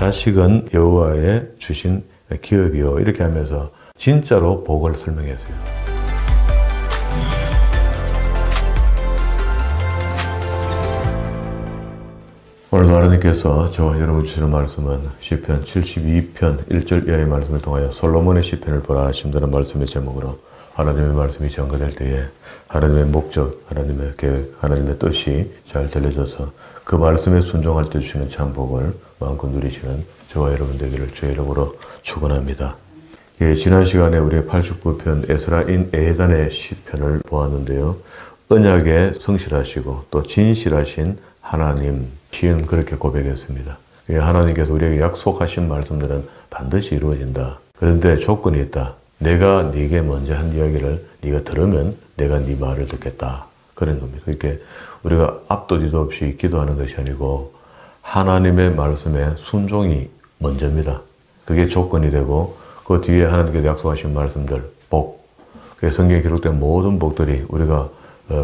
자식은 여호와의 주신 기업이요. 이렇게 하면서 진짜로 복을 설명했어요. 오늘 하나님께서 저와 여러분 주시는 말씀은 시편 72편 1절 이하의 말씀을 통하여 솔로몬의 시편을 보라 하신다는 말씀의 제목으로 하나님의 말씀이 전가될 때에 하나님의 목적, 하나님의 계획, 하나님의 뜻이 잘 들려져서 그 말씀에 순종할 때 주시는 참 복을 마음껏 누리시는 저와 여러분 되기를 주의 이름으로 축원합니다. 예, 지난 시간에 우리 89편 에스라인 에단의 시편을 보았는데요. 언약에 성실하시고 또 진실하신 하나님, 시은 그렇게 고백했습니다. 하나님께서 우리에게 약속하신 말씀들은 반드시 이루어진다. 그런데 조건이 있다. 내가 네게 먼저 한 이야기를 네가 들으면 내가 네 말을 듣겠다. 그런 겁니다. 이렇게 우리가 앞도 뒤도 없이 기도하는 것이 아니고 하나님의 말씀에 순종이 먼저입니다. 그게 조건이 되고 그 뒤에 하나님께서 약속하신 말씀들, 복. 성경에 기록된 모든 복들이 우리가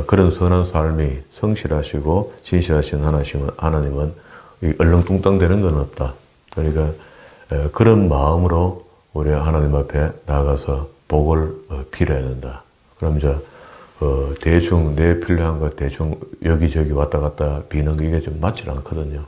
그런 선한 삶이 성실하시고 진실하신 하나님은 얼렁뚱땅 되는 건 없다. 그러니까 그런 마음으로 우리 하나님 앞에 나아가서 복을 빌어야 된다. 그럼 이제 대충 내 필요한 것 대충 여기저기 왔다 갔다 비는 게 이게 좀 맞지 않거든요.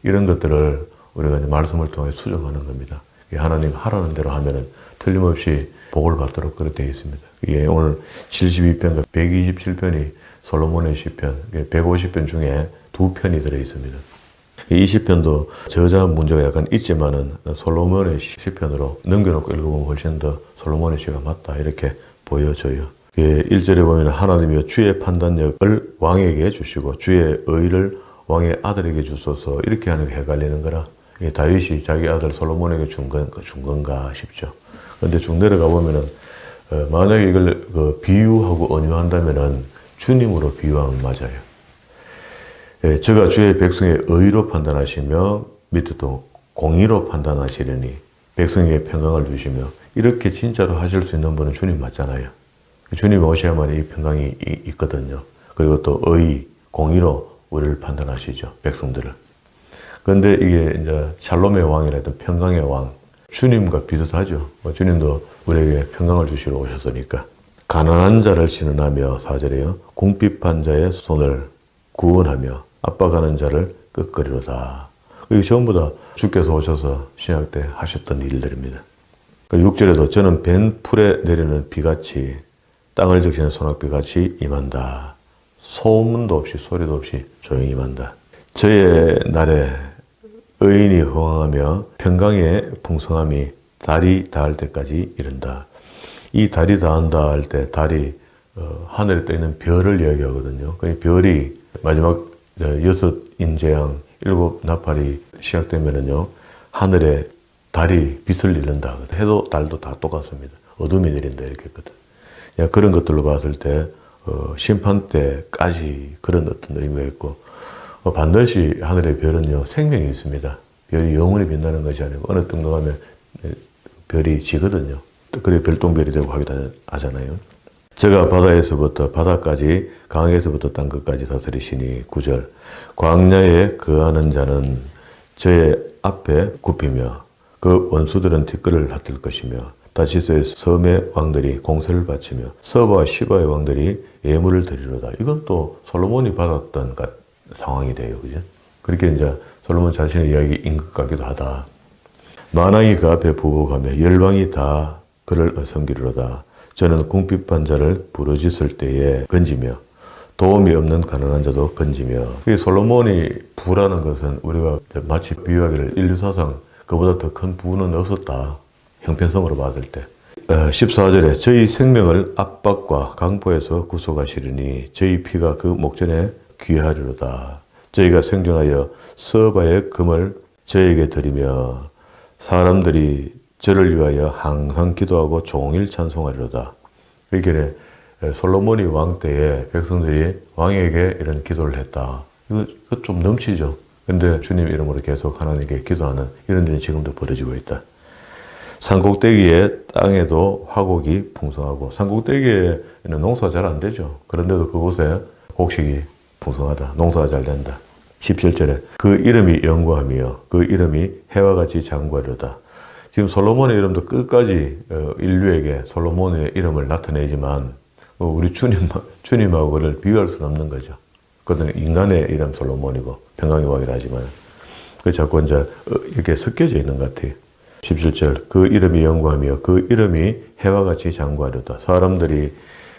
이런 것들을 우리가 이제 말씀을 통해 수정하는 겁니다. 하나님 하라는 대로 하면은 틀림없이 복을 받도록 그렇게 되어 있습니다. 이게 오늘 72편과 127편이 솔로몬의 시편, 150편 중에 2편이 들어 있습니다. 이 시편도 저자 문제가 약간 있지만은 솔로몬의 시편으로 넘겨놓고 읽어보면 훨씬 더 솔로몬의 시가 맞다 이렇게 보여져요. 1절에 보면 하나님이여 주의 판단력을 왕에게 주시고 주의 의를 왕의 아들에게 주소서 이렇게 하는 게 헷갈리는 거라. 다윗이 자기 아들 솔로몬에게 준 건가 싶죠. 그런데 쭉 내려가 보면은 만약에 이걸 비유하고 언유한다면은 주님으로 비유하면 맞아요. 저가 주의 백성의 의로 판단하시며 밑에 또 공의로 판단하시려니 백성에게 평강을 주시며 이렇게 진짜로 하실 수 있는 분은 주님 맞잖아요. 주님 오셔야만 이 평강이 있거든요. 그리고 또 의, 공의로 우리를 판단하시죠. 백성들을. 그런데 이게 이제 샬롬의 왕이라든 평강의 왕, 주님과 비슷하죠. 주님도 우리에게 평강을 주시러 오셨으니까. 가난한 자를 신원하며 4절에요. 궁핍한 자의 손을 구원하며 압박하는 자를 끄끄리로다. 이게 전부 다 주께서 오셔서 신약 때 하셨던 일들입니다. 6절에도 저는 벤 풀에 내리는 비같이 땅을 적시는 소낙비같이 임한다. 소음도 없이 소리도 없이 조용히 임한다. 저의 날에 의인이 흥황하며 평강의 풍성함이 달이 닿을 때까지 이른다. 이 달이 닿는다 할 때 달이 하늘에 떠 있는 별을 이야기하거든요. 그 별이 마지막 6 인재양 7 나팔이 시작되면은요 하늘에 달이 빛을 잃는다. 해도 달도 다 똑같습니다. 어둠이 내린다 이렇게 했거든. 그런 것들로 봤을 때 심판 때까지 그런 어떤 의미가 있고 반드시 하늘의 별은요 생명이 있습니다. 별이 영원히 빛나는 것이 아니고 어느 정도 가면 별이 지거든요. 그래 별똥별이 되고 하잖아요. 제가 바다에서부터 바다까지 강에서부터 땅끝까지 다스리시니 9절 광야에 거하는 자는 저의 앞에 굽히며 그 원수들은 뒷걸을 핫들 것이며 다시스의 섬의 왕들이 공세를 바치며 서바와 시바의 왕들이 예물을 드리로다. 이건 또 솔로몬이 받았던 상황이 돼요. 그죠? 그렇게 이제 솔로몬 자신의 이야기인 것 같기도 하다. 만왕이 그 앞에 부복하며 열방이 다 그를 섬기리로다. 저는 궁핍한 자를 부르짖을 때에 건지며 도움이 없는 가난한 자도 건지며. 이 솔로몬이 부라는 것은 우리가 마치 비유하기를 인류사상 그보다 더 큰 부는 없었다. 형편성으로 봤을 때. 14절에 저희 생명을 압박과 강포에서 구속하시리니 저희 피가 그 목전에 귀하리로다. 저희가 생존하여 서바의 금을 저에게 드리며 사람들이 저를 위하여 항상 기도하고 종일 찬송하리로다. 이렇게 솔로몬이 왕 때에 백성들이 왕에게 이런 기도를 했다. 이거 좀 넘치죠. 근데 주님 이름으로 계속 하나님께 기도하는 이런 일이 지금도 벌어지고 있다. 산꼭대기의 땅에도 화곡이 풍성하고 산꼭대기에는 농사가 잘 안 되죠. 그런데도 그곳에 곡식이 풍성하다. 농사가 잘 된다. 17절에 그 이름이 영구하며 그 이름이 해와 같이 장구하려다. 지금 솔로몬의 이름도 끝까지 인류에게 솔로몬의 이름을 나타내지만 우리 주님하고를 비교할 수는 없는 거죠. 그것은 인간의 이름 솔로몬이고 평강의 왕이라 하지만 그 자꾸 이제 이렇게 섞여져 있는 것 같아요. 17절 그 이름이 영구하며 그 이름이 해와 같이 장구하려다. 사람들이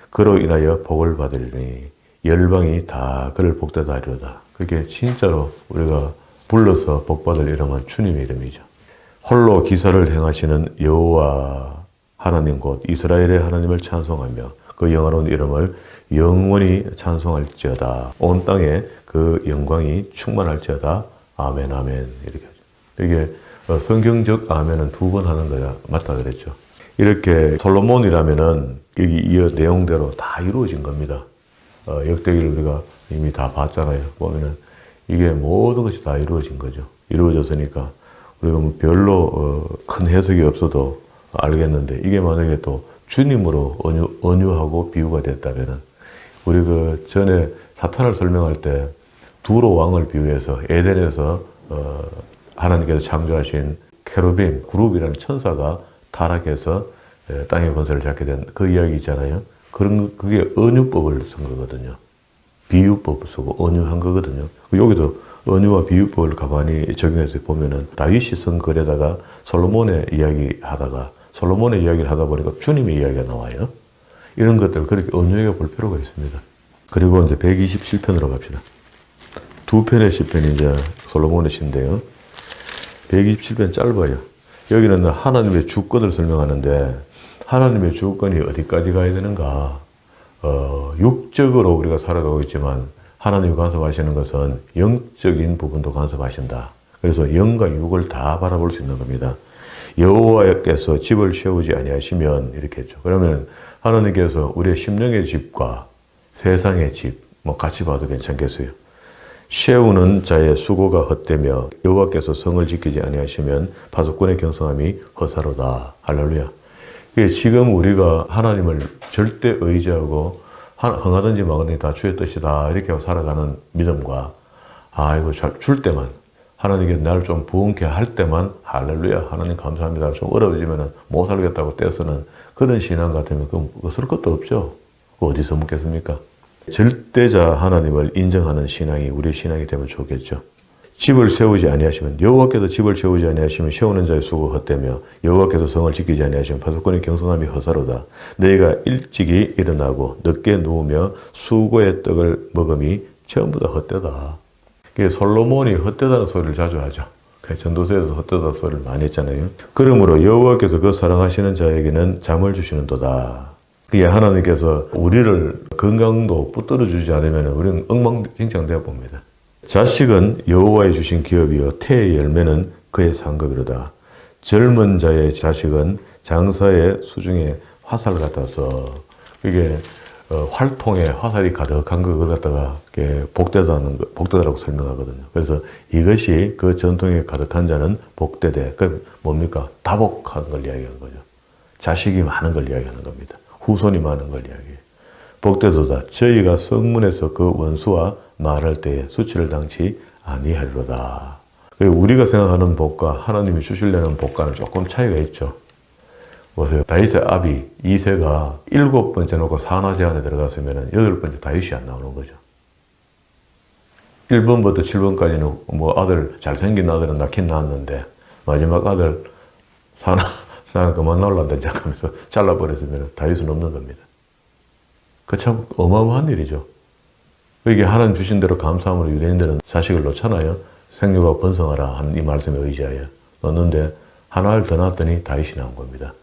그로 인하여 복을 받으리니 열방이 다 그를 복되다 하리로다. 그게 진짜로 우리가 불러서 복받을 이름은 주님의 이름이죠. 홀로 기사를 행하시는 여호와 하나님 곧 이스라엘의 하나님을 찬송하며 그 영화로운 이름을 영원히 찬송할지어다. 온 땅에 그 영광이 충만할지어다. 아멘 아멘 이렇게 하죠. 이게 성경적 아멘은 2번 하는 거야. 맞다 그랬죠. 이렇게 솔로몬이라면은 여기 이 내용대로 다 이루어진 겁니다. 역대기를 우리가 이미 다 봤잖아요. 보면은 이게 모든 것이 다 이루어진 거죠. 이루어졌으니까 우리가 뭐 별로 큰 해석이 없어도 알겠는데 이게 만약에 또 주님으로 언유하고 비유가 됐다면은 우리 그 전에 사탄을 설명할 때 두로 왕을 비유해서 에덴에서 하나님께서 창조하신 케루빔, 그룹이라는 천사가 타락해서 땅의 권세를 잡게 된 그 이야기 있잖아요. 그게 언유법을 쓴 거거든요. 비유법을 쓰고 언유한 거거든요. 여기도 언유와 비유법을 가만히 적용해서 보면은 다윗이 쓴 글에다가 솔로몬의 이야기 하다가 솔로몬의 이야기를 하다 보니까 주님의 이야기가 나와요. 이런 것들을 그렇게 언유해 볼 필요가 있습니다. 그리고 이제 127편으로 갑시다. 2편의 시편이 이제 솔로몬의 시인데요. 127편 짧아요. 여기는 하나님의 주권을 설명하는데 하나님의 주권이 어디까지 가야 되는가? 육적으로 우리가 살아가고 있지만 하나님이 간섭하시는 것은 영적인 부분도 간섭하신다. 그래서 영과 육을 다 바라볼 수 있는 겁니다. 여호와께서 집을 세우지 아니하시면 이렇게 했죠. 그러면 하나님께서 우리의 심령의 집과 세상의 집, 뭐 같이 봐도 괜찮겠어요. 세우는 자의 수고가 헛되며 여호와께서 성을 지키지 아니하시면 파수꾼의 경성함이 허사로다. 할렐루야. 지금 우리가 하나님을 절대 의지하고 흥하든지 망하든지 다 주의 뜻이다 이렇게 살아가는 믿음과 이거 줄 때만 하나님께 나를 좀 부흥케 할 때만 할렐루야 하나님 감사합니다. 좀 어려워지면 못 살겠다고 떼쓰는 그런 신앙 같으면 그럴 것도 없죠. 어디서 묻겠습니까? 절대자 하나님을 인정하는 신앙이 우리의 신앙이 되면 좋겠죠. 집을 세우지 아니하시면 여호와께서 집을 세우지 아니하시면 세우는 자의 수고가 헛되며 여호와께서 성을 지키지 아니하시면 파수꾼의 경성함이 허사로다. 너희가 일찍이 일어나고 늦게 누우며 수고의 떡을 먹음이 전부 다 헛되다. 솔로몬이 헛되다는 소리를 자주 하죠. 전도서에서 헛되다는 소리를 많이 했잖아요. 그러므로 여호와께서 그 사랑하시는 자에게는 잠을 주시는도다. 그게 하나님께서 우리를 건강도 붙들어 주지 않으면 우리는 엉망진창되어 봅니다. 자식은 여호와의 주신 기업이요 태의 열매는 그의 상급이로다. 젊은 자의 자식은 장사의 수중에 화살 같아서 이게 활통에 화살이 가득한 걸 갖다가 복되다라고 설명하거든요. 그래서 이것이 그 전통에 가득한 자는 복되되 그 뭡니까? 다복한 걸 이야기하는 거죠. 자식이 많은 걸 이야기하는 겁니다. 후손이 많은 걸 이야기해요. 복되도다. 저희가 성문에서 그 원수와 말할 때에 수치를 당치 아니하리로다. 우리가 생각하는 복과 하나님이 주시려는 복과는 조금 차이가 있죠. 보세요. 다윗의 아비 이새가 7번째 놓고 산하제 안에 들어갔으면 8번째 다윗이 안 나오는 거죠. 1번부터 7번까지는 뭐 아들, 잘생긴 아들은 낳긴 낳았는데 마지막 아들 나는 그만 나올란다 하면서 잘라버렸으면 다윗은 없는 겁니다. 그 참 어마어마한 일이죠. 이게 하나님 주신 대로 감사함으로 유대인들은 자식을 놓잖아요. 생육하고 번성하라 하는 이 말씀에 의지하여 놓는데 하나를 더 낳았더니 다윗이 나온 겁니다.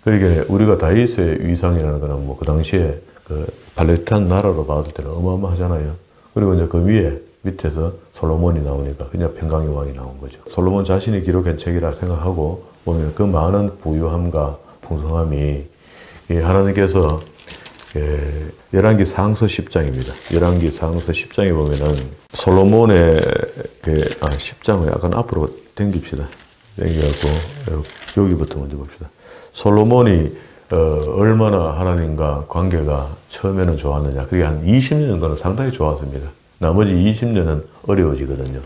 그러니까 우리가 다윗의 위상이라는 거는 뭐 그 당시에 그 팔레스타인 나라로 봤을 때는 어마어마하잖아요. 그리고 이제 그 밑에서 솔로몬이 나오니까 그냥 평강의 왕이 나온 거죠. 솔로몬 자신이 기록한 책이라 생각하고 보면 그 많은 부유함과 풍성함이 하나님께서 열왕기 상서 10장입니다. 열왕기 상서 10장에 보면은 솔로몬의 10장을 약간 앞으로 당깁시다. 당겨갖고 여기부터 먼저 봅시다. 솔로몬이 얼마나 하나님과 관계가 처음에는 좋았느냐. 그게 한 20년 정도는 상당히 좋았습니다. 나머지 20년은 어려워지거든요.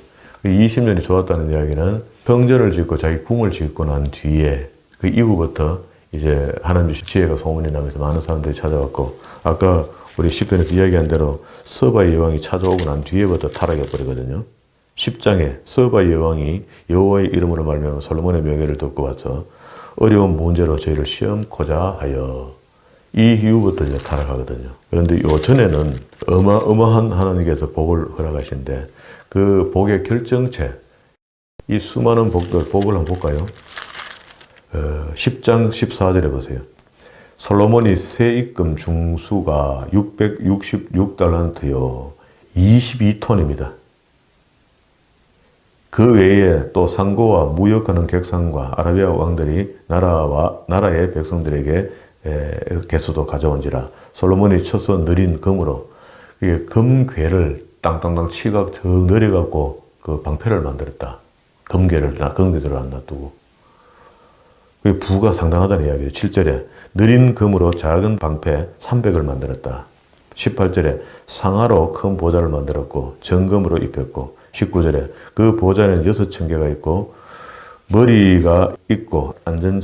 20년이 좋았다는 이야기는 성전을 짓고 자기 궁을 짓고 난 뒤에 그 이후부터 이제 하나님의 지혜가 소문이 나면서 많은 사람들이 찾아왔고, 아까 우리 시편에서 이야기한 대로 서바의 여왕이 찾아오고 난 뒤에부터 타락해 버리거든요. 10장에 서바의 여왕이 여호와의 이름으로 말미암아 솔로몬의 명예를 듣고 와서 어려운 문제로 저희를 시험코자 하여, 이 이후부터 이제 타락하거든요. 그런데 요 전에는 어마어마한 하나님께서 복을 허락하신데, 그 복의 결정체, 이 수많은 복을 한번 볼까요? 10장 14절에 보세요. 솔로몬이 세입금 중수가 666달란트요 22톤입니다. 그 외에 또 상고와 무역하는 객상과 아라비아 왕들이 나라의 백성들에게 개수도 가져온지라. 솔로몬이 쳐서 느린 금으로 금괴를 땅땅땅 치가 저 내려갖고 그 방패를 만들었다. 금괴대로 안 놔두고. 그 부가 상당하다는 이야기예요. 7절에 느린 금으로 작은 방패 300을 만들었다. 18절에 상아로 큰 보좌를 만들었고 정금으로 입혔고, 19절에 그 보좌는 6,000개가 있고 머리가 있고 앉은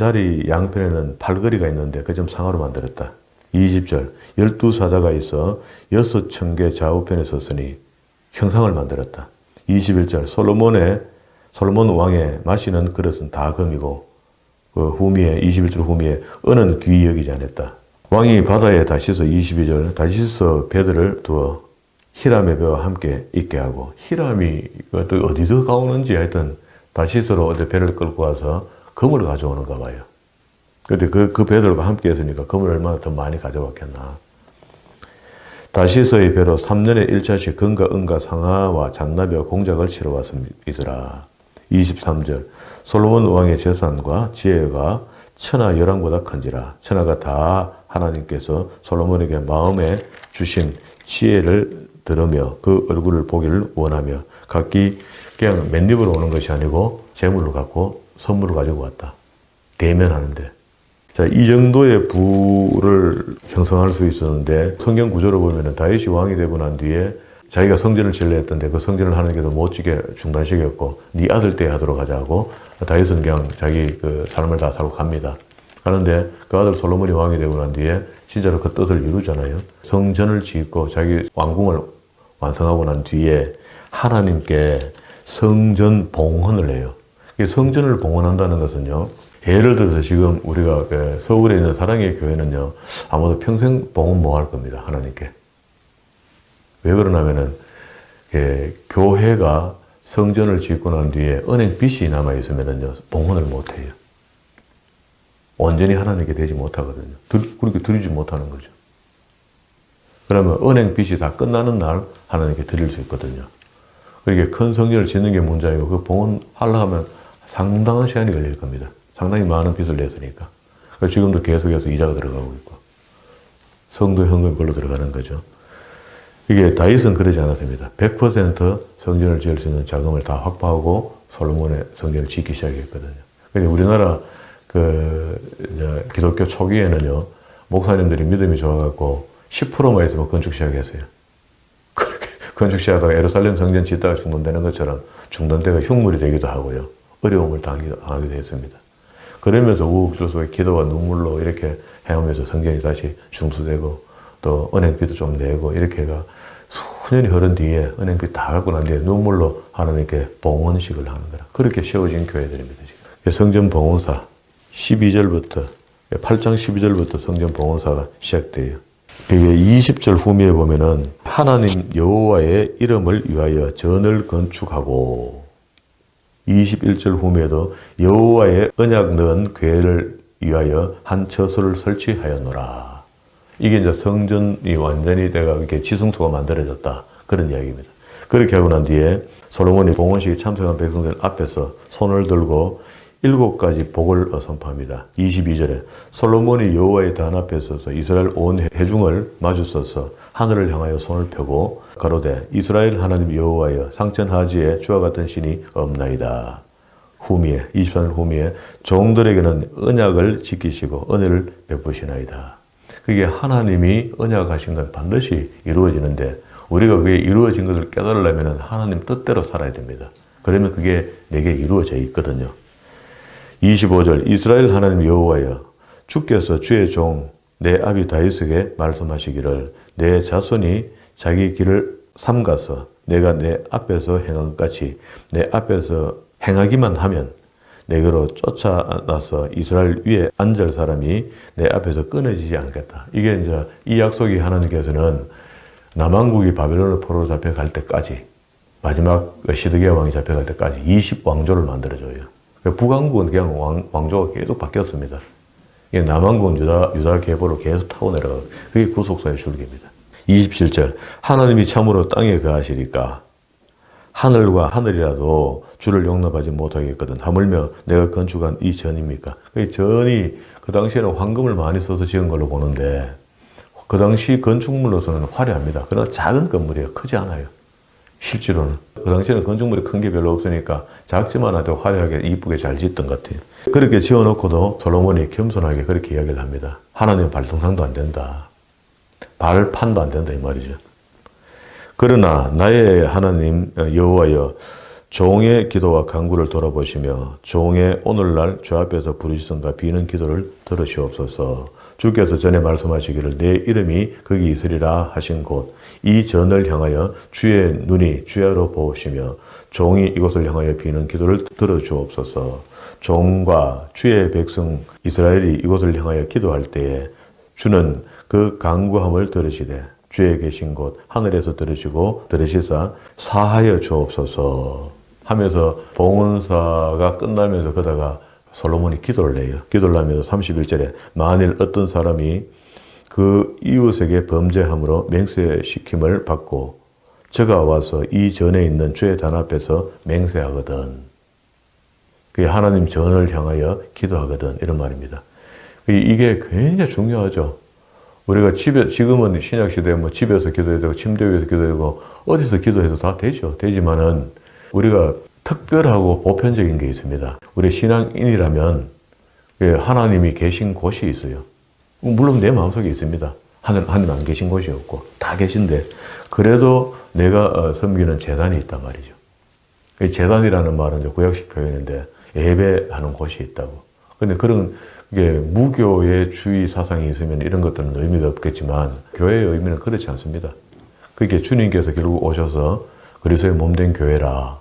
양편에는 팔걸이가 있는데 그 점 상아로 만들었다. 20절 12사자가 있어 6,000개 좌우편에 섰으니 형상을 만들었다. 21절 솔로몬 왕의 마시는 그릇은 다 금이고 그 후미에 21절 후미에 은은 귀히 여기지 않았다. 왕이 바다에 다시서 22절 다시서 배들을 두어 히람의 배와 함께 있게 하고, 히람이 또 어디서 가오는지 하여튼 다시서로 어디 배를 끌고 와서 금을 가져오는가 봐요. 그런데 그 배들과 함께 했으니까 금을 얼마나 더 많이 가져왔겠나. 다시서의 배로 3년에 1차씩 금과 은과 상아와 잔나비와 공작을 치러 왔음이더라. 23절 솔로몬 왕의 재산과 지혜가 천하 열왕보다 큰지라. 천하가 다 하나님께서 솔로몬에게 마음에 주신 지혜를 들으며 그 얼굴을 보기를 원하며 각기 그냥 맨입으로 오는 것이 아니고 재물로 갖고 선물을 가지고 왔다. 대면하는데. 자, 이 정도의 부를 형성할 수 있었는데, 성경 구조로 보면은 다윗이 왕이 되고 난 뒤에 자기가 성전을 지으려 했던데 그 성전을 하나님께서 못지게 중단시켰고, 네 아들 때 하도록 하자고 다윗은 그냥 자기 그 삶을 다 살고 갑니다. 그런데 그 아들 솔로몬이 왕이 되고 난 뒤에 진짜로 그 뜻을 이루잖아요. 성전을 짓고 자기 왕궁을 완성하고 난 뒤에 하나님께 성전 봉헌을 해요. 성전을 봉헌한다는 것은요, 예를 들어서 지금 우리가 서울에 있는 사랑의 교회는요, 아마도 평생 봉헌 못 할 겁니다. 하나님께. 왜 그러냐면은 교회가 성전을 짓고 난 뒤에 은행 빚이 남아 있으면은요, 봉헌을 못 해요. 온전히 하나님께 되지 못하거든요. 그렇게 드리지 못하는 거죠. 그러면 은행 빚이 다 끝나는 날 하나님께 드릴 수 있거든요. 그렇게 큰 성전을 짓는 게 문제이고, 그 봉헌하려 하면 상당한 시간이 걸릴 겁니다. 상당히 많은 빚을 냈으니까. 지금도 계속해서 이자가 들어가고 있고, 성도 현금이 별로 들어가는 거죠. 이게 다윗은 그러지 않았습니다. 100% 성전을 지을 수 있는 자금을 다 확보하고 솔로몬의 성전을 짓기 시작했거든요. 근데 우리나라 기독교 초기에는요, 목사님들이 믿음이 좋아갖고 10%만 있으면 건축 시작했어요. 그렇게 건축 시작하다가 예루살렘 성전 짓다가 중단되는 것처럼 중단대가 흉물이 되기도 하고요. 어려움을 당하기도 했습니다. 그러면서 우후죽순의 기도와 눈물로 이렇게 해오면서 성전이 다시 중수되고, 또 은행비도 좀 내고, 이렇게 해가 수년이 흐른 뒤에 은행비 다 갖고 난 뒤에 눈물로 하나님께 봉헌식을 하는 거라. 그렇게 세워진 교회들입니다, 지금. 성전 봉헌사 12절부터, 8장 12절부터 성전 봉헌사가 시작돼요. 이게 20절 후미에 보면은 하나님 여호와의 이름을 위하여 전을 건축하고, 21절 후미에도 여호와의 언약 넣은 궤를 위하여 한 처소를 설치하였노라. 이게 이제 성전이 완전히 내가 이렇게 지성소가 만들어졌다, 그런 이야기입니다. 그렇게 하고 난 뒤에 솔로몬이 봉헌식에 참석한 백성들 앞에서 손을 들고 7가지 복을 선포합니다. 22절에 솔로몬이 여호와의 단 앞에 서서 이스라엘 온 회중을 마주서서 하늘을 향하여 손을 펴고 가로되 이스라엘 하나님 여호와여 상천하지에 주와 같은 신이 없나이다. 후미에 23절 후미에 종들에게는 언약을 지키시고 은혜를 베푸시나이다. 그게 하나님이 언약하신 건 반드시 이루어지는데 우리가 그게 이루어진 것을 깨달으려면 하나님 뜻대로 살아야 됩니다. 그러면 그게 내게 이루어져 있거든요. 25절 이스라엘 하나님 여호와여 주께서 주의 종 내 아비 다윗에게 말씀하시기를 내 자손이 자기 길을 삼가서 내가 내 앞에서 행한 것 같이 내 앞에서 행하기만 하면 내게로 쫓아나서 이스라엘 위에 앉을 사람이 내 앞에서 끊어지지 않겠다. 이게 이제 이 약속이 하나님께서는 남왕국이 바벨론의 포로로 잡혀갈 때까지 마지막 시드기야 왕이 잡혀갈 때까지 20왕조를 만들어줘요. 북왕국은 그냥 왕조가 계속 바뀌었습니다. 남왕국은 유다 계보로 계속 타고 내려가고 그게 구속사의 줄기입니다. 27절 하나님이 참으로 땅에 거하시리까 하늘과 하늘이라도 주를 용납하지 못하겠거든 하물며 내가 건축한 이 전입니까? 그 전이 그 당시에는 황금을 많이 써서 지은 걸로 보는데 그 당시 건축물로서는 화려합니다. 그러나 작은 건물이에요. 크지 않아요. 실제로는. 그 당시에는 건축물이 큰 게 별로 없으니까 작지만 아주 화려하게 이쁘게 잘 짓던 것 같아요. 그렇게 지어놓고도 솔로몬이 겸손하게 그렇게 이야기를 합니다. 하나님은 발동상도 안 된다. 발판도 안 된다 이 말이죠. 그러나 나의 하나님 여호와여 종의 기도와 간구를 돌아보시며 종의 오늘날 주 앞에서 부르짖음과 비는 기도를 들으시옵소서. 주께서 전에 말씀하시기를 내 이름이 거기 있으리라 하신 곳 이 전을 향하여 주의 눈이 주야로 보시며 종이 이곳을 향하여 비는 기도를 들어주옵소서. 종과 주의 백성 이스라엘이 이곳을 향하여 기도할 때에 주는 그 간구함을 들으시되 주의 계신 곳 하늘에서 들으시고 들으시사 사하여 주옵소서 하면서 봉헌사가 끝나면서 그다가 솔로몬이 기도를 해요. 기도를 하면서 31절에 만일 어떤 사람이 그 이웃에게 범죄함으로 맹세시킴을 받고 저가 와서 이 전에 있는 주의 단 앞에서 맹세하거든. 그게 하나님 전을 향하여 기도하거든. 이런 말입니다. 이게 굉장히 중요하죠. 우리가 지금은 신약시대에 뭐 집에서 기도해도 되고 침대 위에서 기도해도 되고 어디서 기도해도 다 되죠. 되지만은 우리가 특별하고 보편적인 게 있습니다. 우리 신앙인이라면 하나님이 계신 곳이 있어요. 물론 내 마음속에 있습니다. 하나님 안 계신 곳이 없고 다 계신데 그래도 내가 섬기는 제단이 있단 말이죠. 제단이라는 말은 구약식 표현인데 예배하는 곳이 있다고. 근데 그런 게 무교의 주의 사상이 있으면 이런 것들은 의미가 없겠지만 교회의 의미는 그렇지 않습니다. 그게 주님께서 결국 오셔서 그리스도의 몸된 교회라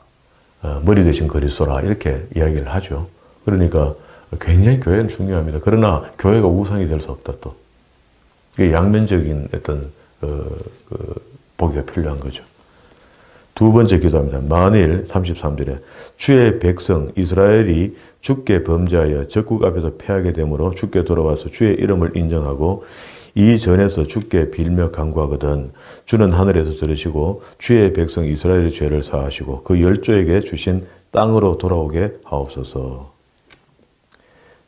머리 대신 그리스도라 이렇게 이야기를 하죠. 그러니까 굉장히 교회는 중요합니다. 그러나 교회가 우상이 될 수 없다 또. 이게 양면적인 어떤 보기가 필요한 거죠. 두 번째 기도합니다. 만일 33절에 주의 백성 이스라엘이 주께 범죄하여 적국 앞에서 패하게 되므로 주께 돌아와서 주의 이름을 인정하고 이 전에서 주께 빌며 간구하거든 주는 하늘에서 들으시고 주의 백성 이스라엘의 죄를 사하시고 그 열조에게 주신 땅으로 돌아오게 하옵소서.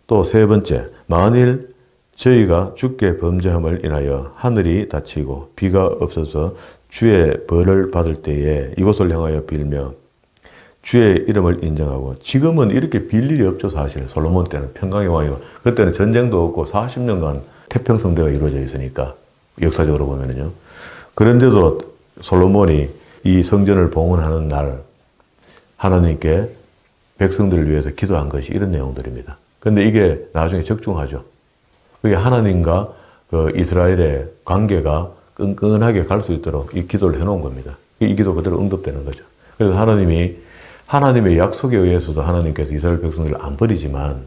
또 세 번째, 만일 저희가 주께 범죄함을 인하여 하늘이 닫히고 비가 없어서 주의 벌을 받을 때에 이곳을 향하여 빌며 주의 이름을 인정하고 지금은 이렇게 빌 일이 없죠. 사실 솔로몬 때는 평강의 왕이고 그때는 전쟁도 없고 40년간 태평성대가 이루어져 있으니까 역사적으로 보면은요. 그런데도 솔로몬이 이 성전을 봉헌하는 날 하나님께 백성들을 위해서 기도한 것이 이런 내용들입니다. 근데 이게 나중에 적중하죠. 그게 하나님과 그 이스라엘의 관계가 끈끈하게 갈 수 있도록 이 기도를 해놓은 겁니다. 이 기도 그대로 응답되는 거죠. 그래서 하나님의 약속에 의해서도 하나님께서 이스라엘 백성들을 안 버리지만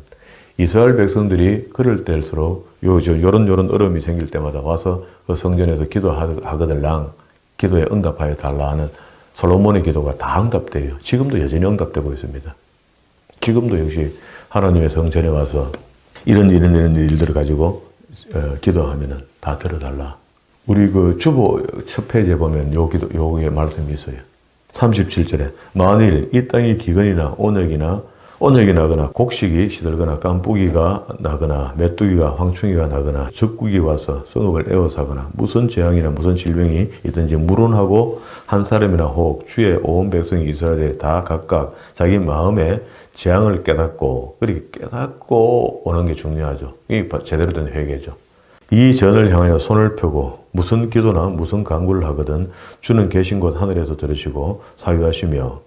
이스라엘 백성들이 그럴 때일수록 요런 어려움이 생길 때마다 와서 그 성전에서 기도하거들랑 기도에 응답하여 달라 하는 솔로몬의 기도가 다 응답돼요. 지금도 여전히 응답되고 있습니다. 지금도 역시 하나님의 성전에 와서 이런 일들을 가지고 기도하면은 다 들어달라. 우리 그 주보 첫 페이지에 보면 요게 말씀이 있어요. 37절에 만일 이 땅이 기근이나 온역이 나거나 곡식이 시들거나 깐뿌기가 나거나 메뚜기가 황충이가 나거나 적국이 와서 성읍을 에워싸거나 무슨 재앙이나 무슨 질병이 있든지 물론하고 한 사람이나 혹 주의 온 백성이 이스라엘에 다 각각 자기 마음에 재앙을 깨닫고 오는 게 중요하죠. 이게 제대로 된 회개죠. 이 전을 향하여 손을 펴고 무슨 기도나 무슨 간구를 하거든 주는 계신 곳 하늘에서 들으시고 사유하시며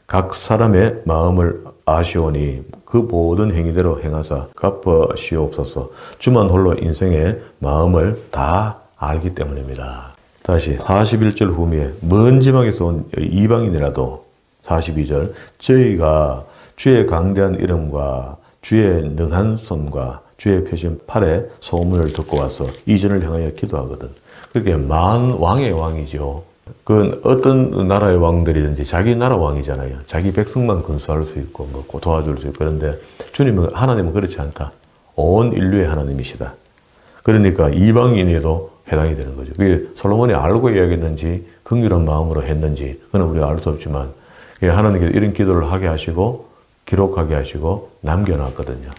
각 사람의 마음을 아시오니 그 모든 행위대로 행하사 갚으시옵소서. 주만 홀로 인생의 마음을 다 알기 때문입니다. 다시 41절 후미에 먼 지방에서 온 이방인이라도 42절 저희가 주의 강대한 이름과 주의 능한 손과 주의 펴신 팔의 소문을 듣고 와서 이전을 향하여 기도하거든. 그렇게 만 왕의 왕이죠. 그건 어떤 나라의 왕들이든지 자기 나라 왕이잖아요. 자기 백성만 근수할 수 있고 뭐 도와줄 수 있고. 그런데 주님은 하나님은 그렇지 않다. 온 인류의 하나님이시다. 그러니까 이방인에도 해당이 되는 거죠. 그게 솔로몬이 알고 이야기했는지 긍휼한 마음으로 했는지 그건 우리가 알 수 없지만 하나님께서 이런 기도를 하게 하시고 기록하게 하시고 남겨놨거든요.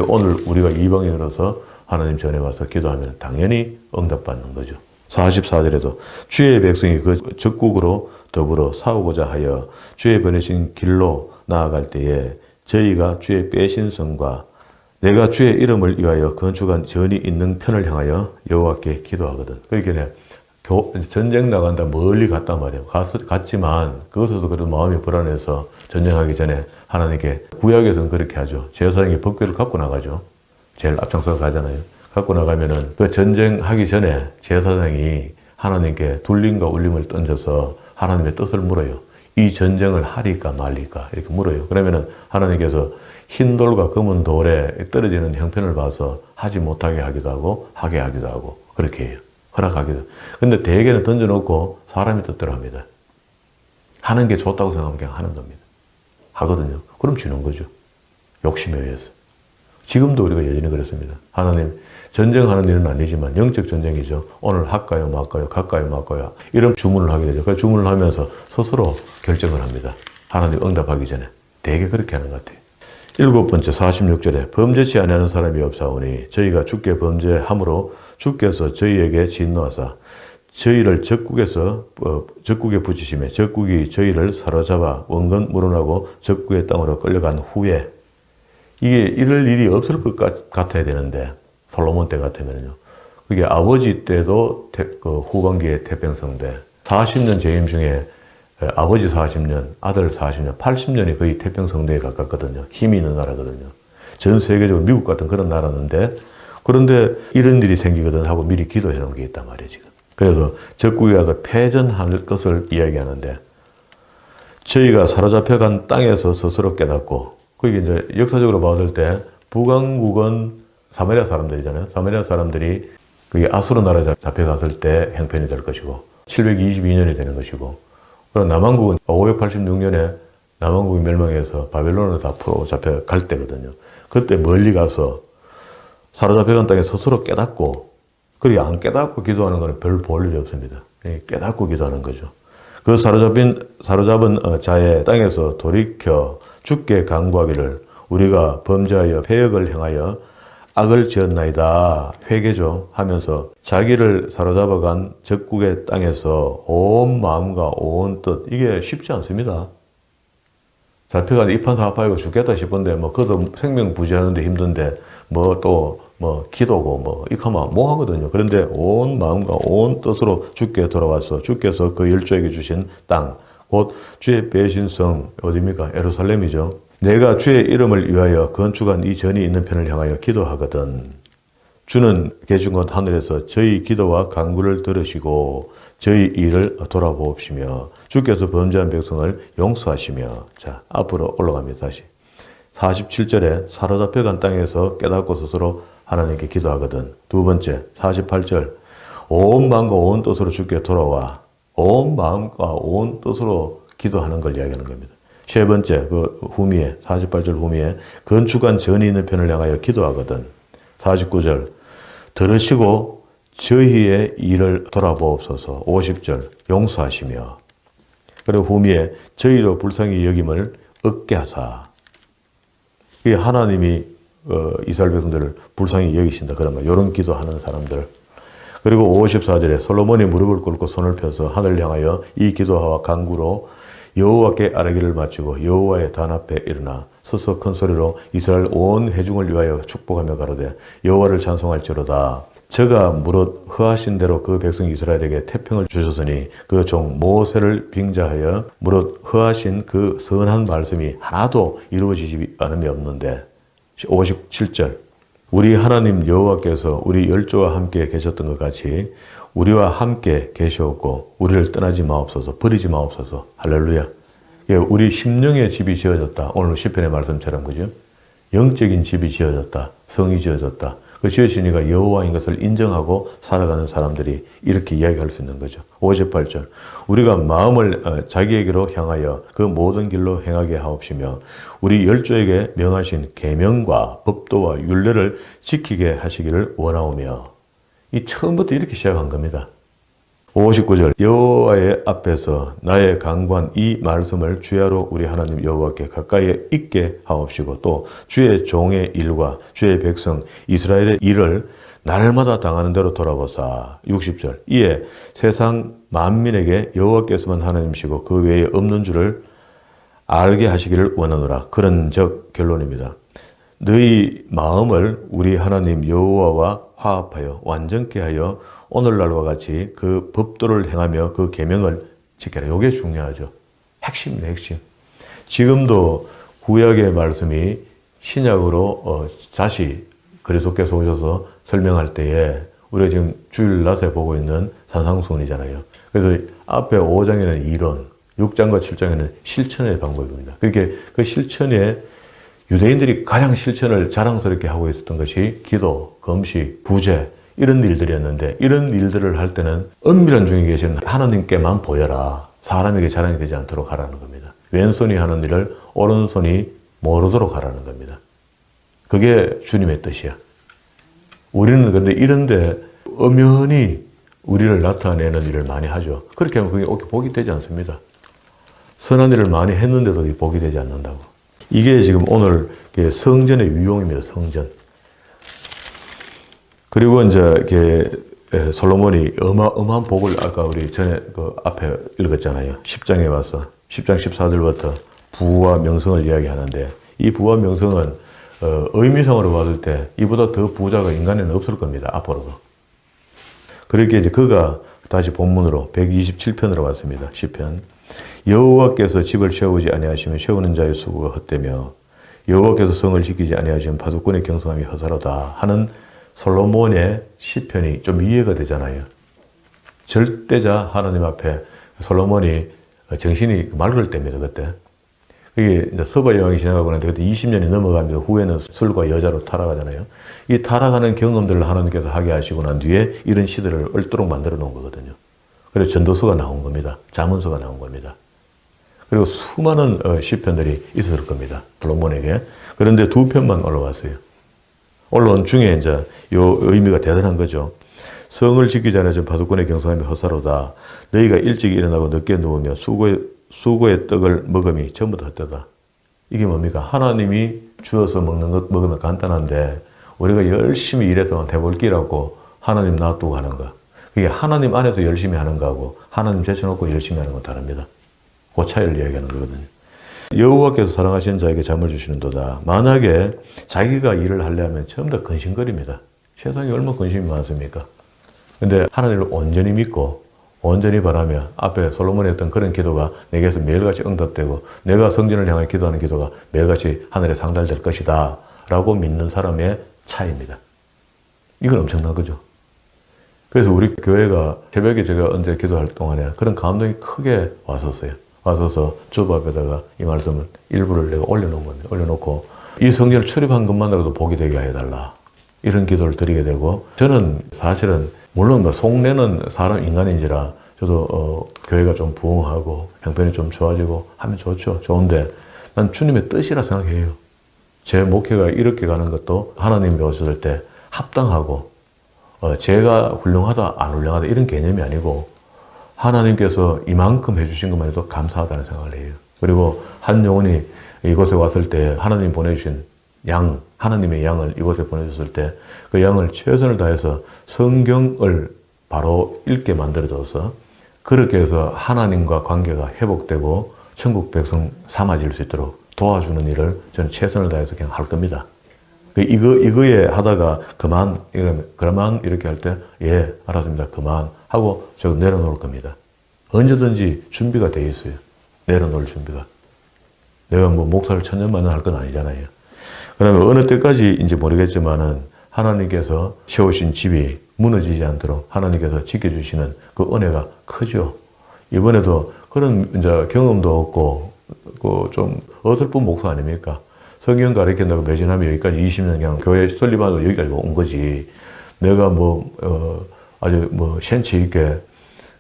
오늘 우리가 이방인으로서 하나님 전에 와서 기도하면 당연히 응답받는 거죠. 44절에도 주의 백성이 그 적국으로 더불어 싸우고자 하여 주의 보내신 길로 나아갈 때에 저희가 주의 빼신 성과 내가 주의 이름을 위하여 건축한 전이 있는 편을 향하여 여호와께 기도하거든. 그러니까 전쟁 나간다 멀리 갔단 말이에요. 갔지만 그것에도 그래도 마음이 불안해서 전쟁하기 전에 하나님께 구약에서는 그렇게 하죠. 제사장이 법궤를 갖고 나가죠. 제일 앞장서서 가잖아요. 갖고 나가면은 그 전쟁하기 전에 제사장이 하나님께 둘림과 울림을 던져서 하나님의 뜻을 물어요. 이 전쟁을 하리까 말리까 이렇게 물어요. 그러면은 하나님께서 흰 돌과 검은 돌에 떨어지는 형편을 봐서 하지 못하게 하기도 하고 하게 하기도 하고 그렇게 해요. 허락하기도. 근데 대개는 던져놓고 사람이 뜻대로 합니다. 하는 게 좋다고 생각하면 그냥 하는 겁니다. 하거든요. 그럼 지는 거죠. 욕심에 의해서. 지금도 우리가 여전히 그렇습니다. 하나님, 전쟁하는 일은 아니지만 영적 전쟁이죠. 오늘 할까요, 말까요, 갈까요, 말까요. 이런 주문을 하게 되죠. 그 주문을 하면서 스스로 결정을 합니다. 하나님 응답하기 전에. 되게 그렇게 하는 것 같아요. 7번째 46절에 범죄치 아니하는 사람이 없사오니 저희가 주께 범죄함으로 주께서 저희에게 진노하사 저희를 적국에 붙이시며 적국이 저희를 사로잡아 원근 물어나고 적국의 땅으로 끌려간 후에 이게 이럴 일이 없을 것 같아야 되는데 솔로몬 때 같으면요. 그게 아버지 때도 그 후반기에 태평성대 40년 재임 중에 아버지 40년, 아들 40년, 80년이 거의 태평성대에 가깝거든요. 힘이 있는 나라거든요. 전 세계적으로 미국 같은 그런 나라인데 그런데 이런 일이 생기거든 하고 미리 기도해 놓은 게 있단 말이에요, 지금. 그래서 적국에 가서 패전할 것을 이야기하는데 저희가 사로잡혀간 땅에서 스스로 깨닫고 그게 이제 역사적으로 봤을 때 북왕국은 사마리아 사람들이잖아요. 사마리아 사람들이 그게 아수르 나라에 잡혀갔을 때 형편이 될 것이고 722년이 되는 것이고 그리고 남왕국은 586년에 남왕국이 멸망해서 바벨론으로 다 풀어 잡혀갈 때거든요. 그때 멀리 가서 사로잡혀간 땅에 스스로 깨닫고 그리고 안 깨닫고 기도하는 것은 별 볼 일이 없습니다. 깨닫고 기도하는 거죠. 그 사로잡은 자의 땅에서 돌이켜 주께 간구하기를 우리가 범죄하여 패역을 행하여 악을 지었나이다 회개죠 하면서 자기를 사로잡아간 적국의 땅에서 온 마음과 온 뜻 이게 쉽지 않습니다. 잡혀가서 이판사판이고 죽겠다 싶은데 뭐 그것도 생명 부지하는데 힘든데 뭐 또 뭐 기도고 뭐 이카마 뭐 하거든요. 그런데 온 마음과 온 뜻으로 주께 돌아와서 주께서 그 열조에게 주신 땅 곧 주의 빼신 성 어디입니까? 예루살렘이죠. 내가 주의 이름을 위하여 건축한 이 전이 있는 편을 향하여 기도하거든. 주는 계신 곳 하늘에서 저희 기도와 간구를 들으시고 저희 일을 돌아보옵시며 주께서 범죄한 백성을 용서하시며 자 앞으로 올라갑니다. 다시 47절에 사로잡혀간 땅에서 깨닫고 스스로 하나님께 기도하거든. 두 번째 48절 온 마음과 온 뜻으로 주께 돌아와 온 마음과 온 뜻으로 기도하는 걸 이야기하는 겁니다. 세 번째 그 후미에 48절 후미에 건축한 전이 있는 편을 향하여 기도하거든. 49절 들으시고 저희의 일을 돌아보옵소서. 50절 용서하시며 그리고 후미에 저희로 불쌍히 여김을 얻게 하사. 이게 하나님이 이스라엘 백성들을 불쌍히 여기신다. 그러면 이런 기도하는 사람들. 그리고 54절에 솔로몬이 무릎을 꿇고 손을 펴서 하늘을 향하여 이 기도와 간구로 여호와께 아뢰기를 마치고 여호와의 단 앞에 일어나 서서 큰 소리로 이스라엘 온 회중을 위하여 축복하며 가로되 여호와를 찬송할지로다. 저가 무릇 허하신 대로 그 백성 이스라엘에게 태평을 주셨으니 그 종 모세를 빙자하여 무릇 허하신 그 선한 말씀이 하나도 이루어지지 않음이 없는데 57절 우리 하나님 여호와께서 우리 열조와 함께 계셨던 것 같이 우리와 함께 계시었고 우리를 떠나지 마옵소서 버리지 마옵소서 할렐루야. 예, 우리 심령의 집이 지어졌다. 오늘 시편의 말씀처럼 그죠? 영적인 집이 지어졌다. 성이 지어졌다. 그 지으시니까 여호와인 것을 인정하고 살아가는 사람들이 이렇게 이야기할 수 있는 거죠. 58절 우리가 마음을 자기에게로 향하여 그 모든 길로 행하게 하옵시며 우리 열조에게 명하신 계명과 법도와 율례를 지키게 하시기를 원하오며 이 처음부터 이렇게 시작한 겁니다. 59절 여호와의 앞에서 나의 강구한 이 말씀을 주야로 우리 하나님 여호와께 가까이에 있게 하옵시고 또 주의 종의 일과 주의 백성 이스라엘의 일을 날마다 당하는 대로 돌아보사. 60절 이에 세상 만민에게 여호와께서만 하나님이시고 그 외에 없는 줄을 알게 하시기를 원하노라. 그런즉 결론입니다. 너희 마음을 우리 하나님 여호와와 화합하여 완전케 하여 오늘날과 같이 그 법도를 행하며 그 계명을 지켜라. 이게 중요하죠. 핵심입니다. 핵심. 지금도 구약의 말씀이 신약으로 다시 그리스도께서 오셔서 설명할 때에 우리가 지금 주일 낮에 보고 있는 산상수훈이잖아요. 그래서 앞에 5장에는 이론, 6장과 7장에는 실천의 방법입니다. 그렇게 그 실천에 유대인들이 가장 실천을 자랑스럽게 하고 있었던 것이 기도, 금식, 부제 이런 일들이었는데 이런 일들을 할 때는 은밀한 중에 계신 하나님께만 보여라. 사람에게 자랑이 되지 않도록 하라는 겁니다. 왼손이 하는 일을 오른손이 모르도록 하라는 겁니다. 그게 주님의 뜻이야. 우리는 그런데 이런데 엄연히 우리를 나타내는 일을 많이 하죠. 그렇게 하면 그게 복이 되지 않습니다. 선한 일을 많이 했는데도 복이 되지 않는다고. 이게 지금 오늘 성전의 위용입니다. 성전. 그리고 이제 솔로몬이 어마어마한 복을 아까 우리 전에 그 앞에 읽었잖아요. 10장에 와서 10장 14절부터 부와 명성을 이야기하는데 이 부와 명성은 의미상으로 봤을 때 이보다 더 부자가 인간에는 없을 겁니다. 앞으로도. 그렇게 이제 그가 다시 본문으로 127편으로 왔습니다. 시편. 여호와께서 집을 세우지 아니하시면 세우는 자의 수고가 헛되며 여호와께서 성을 지키지 아니하시면 바둑꾼의 경성함이 허사로다 하는 솔로몬의 시편이 좀 이해가 되잖아요. 절대자 하나님 앞에 솔로몬이 정신이 맑을 때입니다. 그때. 그게 이제 서바 여왕이 지나가고 나는데 그때 20년이 넘어가면서 후에는 술과 여자로 타락하잖아요. 이 타락하는 경험들을 하나님께서 하게 하시고 난 뒤에 이런 시대를 얼도록 만들어 놓은 거거든요. 그래서 전도서가 나온 겁니다. 잠언서가 나온 겁니다. 그리고 수많은 시편들이 있었을 겁니다. 솔로몬에게. 그런데 2편만 올라왔어요. 올라온 중에 이제 요 의미가 대단한 거죠. 성을 지키지 않으면 바둑꾼의 경성함이 허사로다. 너희가 일찍 일어나고 늦게 누우며 수고의 떡을 먹음이 전부 다 헛되다. 이게 뭡니까? 하나님이 주어서 먹는 것 먹으면 간단한데 우리가 열심히 일해서만 대볼기라고 하나님 놔두고 하는 거. 그게 하나님 안에서 열심히 하는 거하고 하나님 제쳐놓고 열심히 하는 건 다릅니다. 그 차이를 이야기하는 거거든요. 여호와께서 사랑하시는 자에게 잠을 주시는도다. 만약에 자기가 일을 하려면 전부 다 근심거립니다. 세상에 얼마나 근심이 많습니까? 근데 하나님을 온전히 믿고 온전히 바라며 앞에 솔로몬이 했던 그런 기도가 내게서 매일같이 응답되고 내가 성전을 향해 기도하는 기도가 매일같이 하늘에 상달될 것이다 라고 믿는 사람의 차이입니다. 이건 엄청난 거죠. 그래서 우리 교회가 새벽에 제가 언제 기도할 동안에 그런 감동이 크게 왔었어요. 와서서 주보 앞에다가 이 말씀을 일부를 내가 올려놓은 겁니다. 올려놓고 이 성전을 출입한 것만으로도 복이 되게 해달라. 이런 기도를 드리게 되고 저는 사실은 물론 뭐 속내는 사람 인간인지라 저도 교회가 좀 부흥하고 형편이 좀 좋아지고 하면 좋죠. 좋은데 난 주님의 뜻이라 생각해요. 제 목회가 이렇게 가는 것도 하나님이 오셨을 때 합당하고 제가 훌륭하다 안 훌륭하다 이런 개념이 아니고 하나님께서 이만큼 해주신 것만 해도 감사하다는 생각을 해요. 그리고 한 영혼이 이곳에 왔을 때 하나님 보내주신 양, 하나님의 양을 이곳에 보내줬을 때 그 양을 최선을 다해서 성경을 바로 읽게 만들어줘서 그렇게 해서 하나님과 관계가 회복되고 천국 백성 삼아질 수 있도록 도와주는 일을 저는 최선을 다해서 그냥 할 겁니다. 이거에 하다가 그만 이렇게 할 때, 예, 알았습니다. 그만 하고 저 내려놓을 겁니다. 언제든지 준비가 돼 있어요. 내려놓을 준비가. 내가 뭐 목사를 천년만년 할 건 아니잖아요. 그러면 어느 때까지 이제 모르겠지만은 하나님께서 세우신 집이 무너지지 않도록 하나님께서 지켜주시는 그 은혜가 크죠. 이번에도 그런 이제 경험도 없고, 그 좀 어설픈 목사 아닙니까? 성경 가르친다고 매진하면 여기까지 20년 그냥 교회 설립하고 여기까지 온 거지. 내가 아주 센치 있게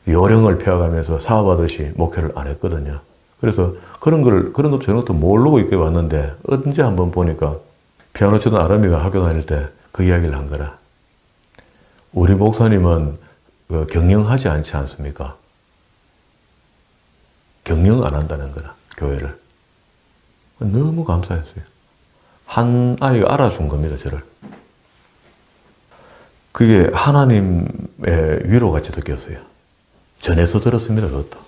요령을 펴가면서 사업하듯이 목회를 안 했거든요. 그래서 그런 것도 저런 것도 모르고 있게 왔는데 언제 한번 보니까 피아노 치던 아람이가 학교 다닐 때 그 이야기를 한 거라. 우리 목사님은 경영하지 않지 않습니까? 경영 안 한다는 거라, 교회를. 너무 감사했어요. 한 아이가 알아준 겁니다, 저를. 그게 하나님의 위로같이 느꼈어요. 전에서 들었습니다, 그것도.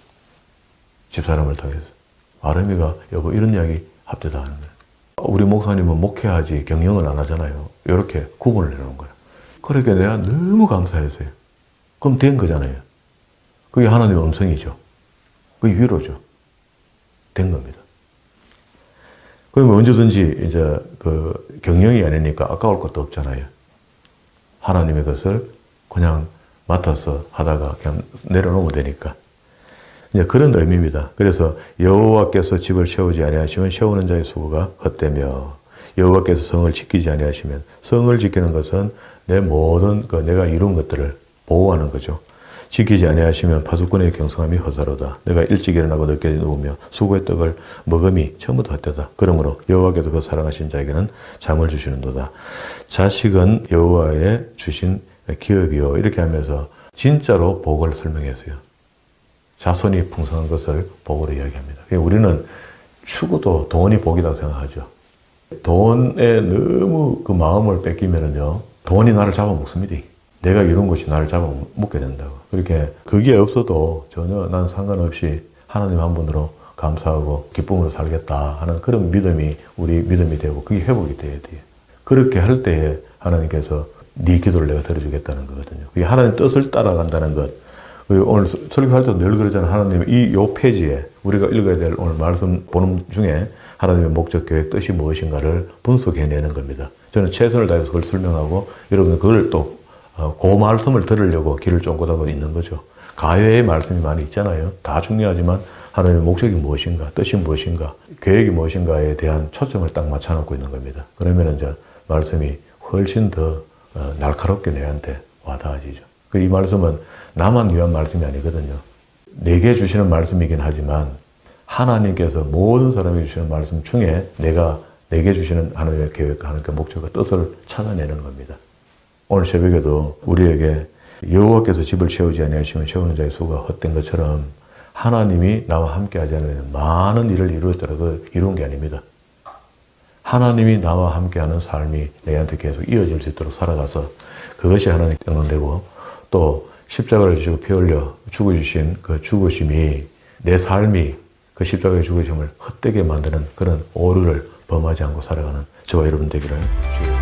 집사람을 통해서. 아름이가 여보 이런 이야기 합대다 하는 거예요. 우리 목사님은 목회하지 경영을 안 하잖아요. 이렇게 구분을 해놓은 거예요. 그러니까 내가 너무 감사했어요. 그럼 된 거잖아요. 그게 하나님의 음성이죠. 그게 위로죠. 된 겁니다. 그러면 언제든지 이제 그 경영이 아니니까 아까울 것도 없잖아요. 하나님의 것을 그냥 맡아서 하다가 그냥 내려놓으면 되니까. 이제 그런 의미입니다. 그래서 여호와께서 집을 세우지 아니하시면 세우는 자의 수고가 헛되며 여호와께서 성을 지키지 아니하시면 성을 지키는 것은 내 모든 내가 이룬 것들을 보호하는 거죠. 지키지 아니하시면 파수꾼의 경성함이 허사로다. 내가 일찍 일어나고 늦게 누우며 수고의 떡을 먹음이 전부 다 헛되다. 그러므로 여호와께서 그 사랑하신 자에게는 잠을 주시는도다. 자식은 여호와의 주신 기업이요. 이렇게 하면서 진짜로 복을 설명했어요. 자손이 풍성한 것을 복으로 이야기합니다. 우리는 추구도 돈이 복이라고 생각하죠. 돈에 너무 그 마음을 뺏기면은요, 돈이 나를 잡아먹습니다. 내가 이룬 것이 나를 잡아먹게 된다고. 그렇게 그게 없어도 전혀 난 상관없이 하나님 한 분으로 감사하고 기쁨으로 살겠다 하는 그런 믿음이 우리 믿음이 되고 그게 회복이 돼야 돼요. 그렇게 할 때에 하나님께서 네 기도를 내가 들어주겠다는 거거든요. 그게 하나님 뜻을 따라간다는 것. 그리고 오늘 설교할 때도 늘 그러잖아요. 하나님 요 페이지에 우리가 읽어야 될 오늘 말씀 보는 중에 하나님의 목적, 계획, 뜻이 무엇인가를 분석해내는 겁니다. 저는 최선을 다해서 그걸 설명하고 여러분 그걸 또 그 말씀을 들으려고 길을 쫑긋하고 있는 거죠. 가요의 말씀이 많이 있잖아요. 다 중요하지만 하나님의 목적이 무엇인가, 뜻이 무엇인가, 계획이 무엇인가에 대한 초점을 딱 맞춰놓고 있는 겁니다. 그러면 이제 말씀이 훨씬 더 날카롭게 내한테 와닿아지죠. 이 말씀은 나만 위한 말씀이 아니거든요. 내게 주시는 말씀이긴 하지만 하나님께서 모든 사람에게 주시는 말씀 중에 내게 주시는 하나님의 계획과 하나님의 목적과 뜻을 찾아내는 겁니다. 오늘 새벽에도 우리에게 여호와께서 집을 세우지 아니하시면 세우는 자의 수고가 헛된 것처럼 하나님이 나와 함께 하지 않으면 많은 일을 이루었더라도 이룬 게 아닙니다. 하나님이 나와 함께하는 삶이 내한테 계속 이어질 수 있도록 살아가서 그것이 하나님 영광되고 또 십자가를 지시고 피 흘려 죽어주신 그 죽으심이 내 삶이 그 십자가의 죽으심을 헛되게 만드는 그런 오류를 범하지 않고 살아가는 저와 여러분 되기를 주의